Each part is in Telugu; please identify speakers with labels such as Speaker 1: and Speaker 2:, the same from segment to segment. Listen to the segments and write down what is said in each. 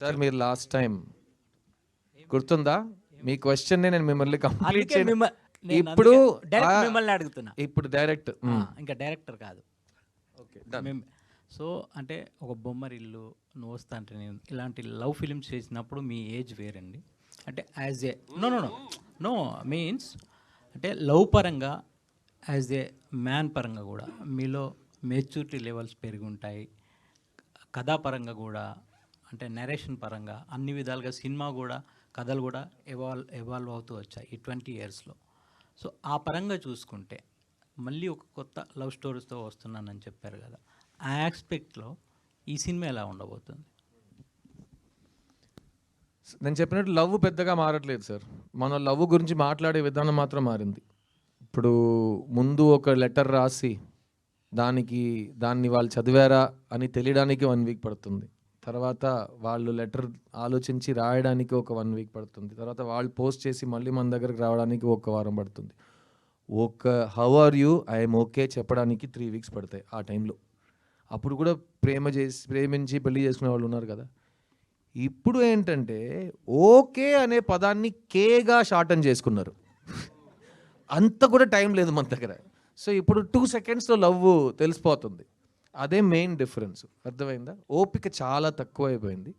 Speaker 1: సార్ మీరు లాస్ట్ టైం గుర్తుందా మీ క్వశ్చన్ నేను మిమ్మల్ని కంప్లీట్
Speaker 2: అందుకే
Speaker 1: చేయను
Speaker 2: నేను
Speaker 1: ఇప్పుడు
Speaker 2: డైరెక్ట్ మిమ్మల్ని అడుగుతున్నా.
Speaker 1: ఇప్పుడు డైరెక్ట్
Speaker 2: ఇంకా డైరెక్టర్ కాదు.
Speaker 1: ఓకే
Speaker 2: సో అంటే ఒక బొమ్మరిల్లు, నువ్వు వస్తా అంటే నేను ఇలాంటి లవ్ ఫిలిమ్స్ చేసినప్పుడు మీ ఏజ్ వేరండి. అంటే యాజ్ ఏ నో మీన్స్ అంటే లవ్ పరంగా యాజ్ ఏ మ్యాన్ పరంగా కూడా మీలో మెచ్యూరిటీ లెవెల్స్ పెరిగి ఉంటాయి. కథాపరంగా కూడా అంటే నరేషన్ పరంగా అన్ని విధాలుగా సినిమా కూడా కథలు కూడా ఎవాల్వ్ అవుతూ వచ్చాయి ఈ 20 ఇయర్స్లో. సో ఆ పరంగా చూసుకుంటే మళ్ళీ ఒక కొత్త లవ్ స్టోరీస్తో వస్తున్నానని చెప్పారు కదా, ఆ ఆస్పెక్ట్లో ఈ సినిమా ఎలా ఉండబోతుంది?
Speaker 1: నేను చెప్పినట్టు లవ్ పెద్దగా మారట్లేదు సార్. మన లవ్ గురించి మాట్లాడే విధానం మాత్రం మారింది. ఇప్పుడు ముందు ఒక లెటర్ రాసి దాన్ని వాళ్ళు చదివారా అని తెలియడానికి 1 వీక్ పడుతుంది. తర్వాత వాళ్ళు లెటర్ ఆలోచించి రాయడానికి ఒక 1 వీక్ పడుతుంది. తర్వాత వాళ్ళు పోస్ట్ చేసి మళ్ళీ మన దగ్గరకు రావడానికి ఒక వారం పడుతుంది. ఒక how are you, I'm okay చెప్పడానికి 3 వీక్స్ పడతాయి ఆ టైంలో. అప్పుడు కూడా ప్రేమించి పెళ్లి చేసుకునే వాళ్ళు ఉన్నారు కదా. ఇప్పుడు ఏంటంటే ఓకే అనే పదాన్ని కేగా షార్టన్ చేసుకున్నారు. అంత కూడా టైం లేదు మన దగ్గర. సో ఇప్పుడు 2 సెకండ్స్లో లవ్ తెలిసిపోతుంది. అదే మెయిన్ డిఫరెన్స్. అర్థమైందా? ఓపిక చాలా తక్కువ అయిపోయింది.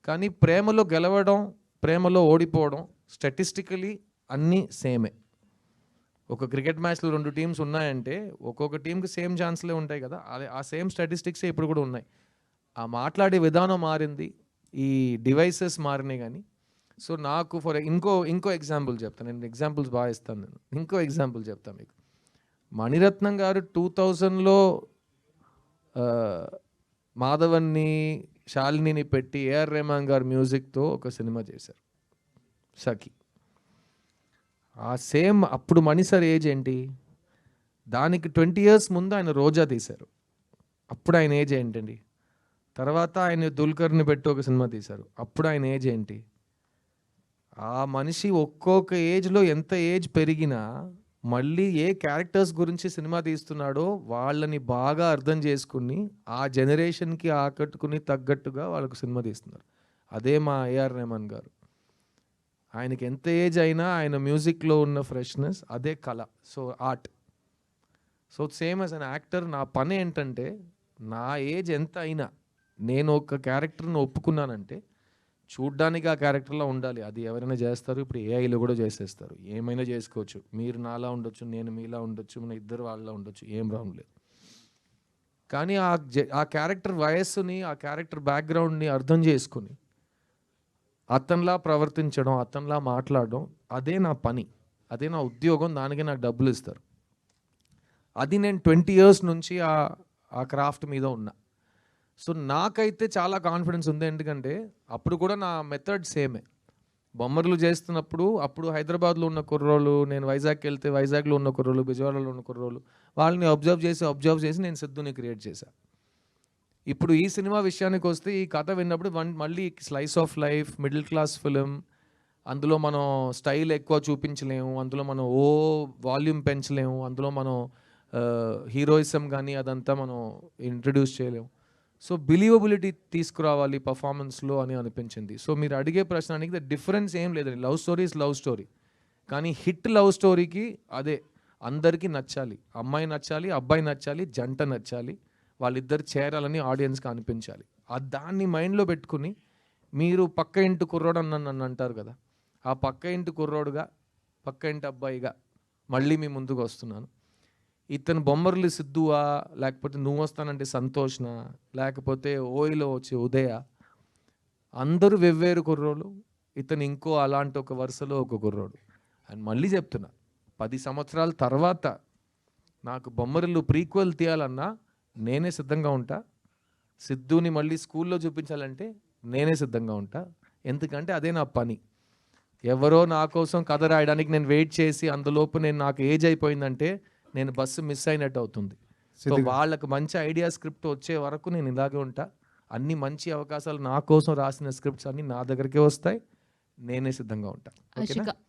Speaker 1: కానీ ప్రేమలో గెలవడం, ప్రేమలో ఓడిపోవడం స్టాటిస్టికలీ అన్నీ సేమే. ఒక క్రికెట్ మ్యాచ్లో 2 టీమ్స్ ఉన్నాయంటే ఒక్కొక్క టీంకి సేమ్ ఛాన్స్లే ఉంటాయి కదా. అదే ఆ సేమ్ స్టాటిస్టిక్సే ఇప్పుడు కూడా ఉన్నాయి. ఆ మాట్లాడే విధానం మారింది, ఈ డివైసెస్ మారినాయి. కానీ సో నాకు ఇంకో ఎగ్జాంపుల్ చెప్తాను. నేను ఎగ్జాంపుల్స్ బాగా ఇస్తాను. ఇంకో ఎగ్జాంపుల్ చెప్తాను మీకు. మణిరత్నం గారు 2000లో మాధవన్ని, శాలినిని పెట్టి ఏఆర్ రెహమాన్ గారు మ్యూజిక్తో ఒక సినిమా చేశారు, సఖి. ఆ సేమ్ అప్పుడు మణి సార్ ఏజ్ ఏంటి? దానికి 20 ఇయర్స్ ముందు ఆయన రోజా తీశారు. అప్పుడు ఆయన ఏజ్ ఏంటండి? తర్వాత ఆయన దుల్కర్ని పెట్టి ఒక సినిమా తీశారు. అప్పుడు ఆయన ఏజ్ ఏంటి? ఆ మనిషి ఒక్కొక్క ఏజ్లో ఎంత ఏజ్ పెరిగినా మళ్ళీ ఏ క్యారెక్టర్స్ గురించి సినిమా తీస్తున్నాడో వాళ్ళని బాగా అర్థం చేసుకుని ఆ జనరేషన్కి ఆకట్టుకుని తగ్గట్టుగా వాళ్ళకు సినిమా తీస్తున్నారు. అదే మా ఏఆర్ రెహమాన్ గారు. ఆయనకి ఎంత ఏజ్ అయినా ఆయన మ్యూజిక్లో ఉన్న ఫ్రెష్నెస్ అదే కళ. So art. So same as an actor నా పని ఏంటంటే నా ఏజ్ ఎంత అయినా నేను ఒక క్యారెక్టర్ని ఒప్పుకున్నానంటే చూడ్డానికి ఆ క్యారెక్టర్లో ఉండాలి. అది ఎవరైనా చేస్తారు. ఇప్పుడు ఏఐలో కూడా చేసేస్తారు. ఏమైనా చేసుకోవచ్చు. మీరు నాలా ఉండొచ్చు, నేను మీలా ఉండొచ్చు, మన ఇద్దరు వాళ్ళలా ఉండొచ్చు. ఏం రాంగ్ లేదు. కానీ ఆ క్యారెక్టర్ వయస్సుని, ఆ క్యారెక్టర్ బ్యాక్గ్రౌండ్ని అర్థం చేసుకుని అతనిలా ప్రవర్తించడం, అతనిలా మాట్లాడడం అదే నా పని, అదే నా ఉద్యోగం. దానికి నాకు డబ్బులు ఇస్తారు. అది నేను 20 ఇయర్స్ నుంచి ఆ క్రాఫ్ట్ మీద ఉన్నా. సో నాకైతే చాలా కాన్ఫిడెన్స్ ఉంది. ఎందుకంటే అప్పుడు కూడా నా మెథడ్ సేమే. బొమ్మర్లు చేస్తున్నప్పుడు అప్పుడు హైదరాబాద్లో ఉన్న కుర్రోళ్ళు, నేను వైజాగ్కి వెళ్తే వైజాగ్లో ఉన్న కుర్రోళ్ళు, విజయవాడలో ఉన్న కుర్రోళ్ళు, వాళ్ళని అబ్జర్వ్ చేసి నేను సిద్ధుని క్రియేట్ చేశాను. ఇప్పుడు ఈ సినిమా విషయానికి వస్తే ఈ కథ విన్నప్పుడు మళ్ళీ slice of life, middle class film. అందులో మనం స్టైల్ ఎక్కువ చూపించలేము, అందులో మనం వాల్యూమ్ పెంచలేము, అందులో మనం హీరోయిజం కానీ అదంతా మనం ఇంట్రడ్యూస్ చేయలేము. సో బిలీవబిలిటీ తీసుకురావాలి పర్ఫార్మెన్స్లో అని అనిపించింది. సో మీరు అడిగే ప్రశ్నానికి ద డిఫరెన్స్ ఏం లేదండి. Love story is love story. కానీ హిట్ లవ్ స్టోరీకి అదే అందరికీ నచ్చాలి. అమ్మాయి నచ్చాలి, అబ్బాయి నచ్చాలి, జంట నచ్చాలి, వాళ్ళిద్దరు చేరాలని ఆడియన్స్కి అనిపించాలి. దాన్ని మైండ్లో పెట్టుకుని మీరు పక్క ఇంటి కుర్రోడు నన్ను అంటారు కదా, ఆ పక్క ఇంటి కుర్రోడుగా, పక్క ఇంటి అబ్బాయిగా మళ్ళీ మీ ముందుకు వస్తున్నాను. ఇతను బొమ్మర్లు సిద్ధువా, లేకపోతే నువ్వు వస్తానంటే సంతోష్నా, లేకపోతే ఓయిలో వచ్చే ఉదయ, అందరూ వెవ్వేరు కుర్రోళ్ళు. ఇతను ఇంకో అలాంటి ఒక వరుసలో ఒక కుర్రోడు. అండ్ మళ్ళీ చెప్తున్నా, 10 సంవత్సరాల తర్వాత నాకు బొమ్మరిల్లు ప్రీక్వెల్ తీయాలన్నా నేనే సిద్ధంగా ఉంటా. సిద్ధుని మళ్ళీ స్కూల్లో చూపించాలంటే నేనే సిద్ధంగా ఉంటా. ఎందుకంటే అదే నా పని. ఎవరో నా కోసం కథ రాయడానికి నేను వెయిట్ చేసి అందులోపు నాకు ఏజ్ అయిపోయిందంటే నేను బస్సు మిస్ అయినట్టు అవుతుంది. సో వాళ్ళకు మంచి ఐడియా స్క్రిప్ట్ వచ్చే వరకు నేను ఇలాగే ఉంటా. అన్ని మంచి అవకాశాలు నా కోసం రాసిన స్క్రిప్ట్స్ అన్నీ నా దగ్గరికే వస్తాయి. నేనే సిద్ధంగా ఉంటా. ఓకేనా?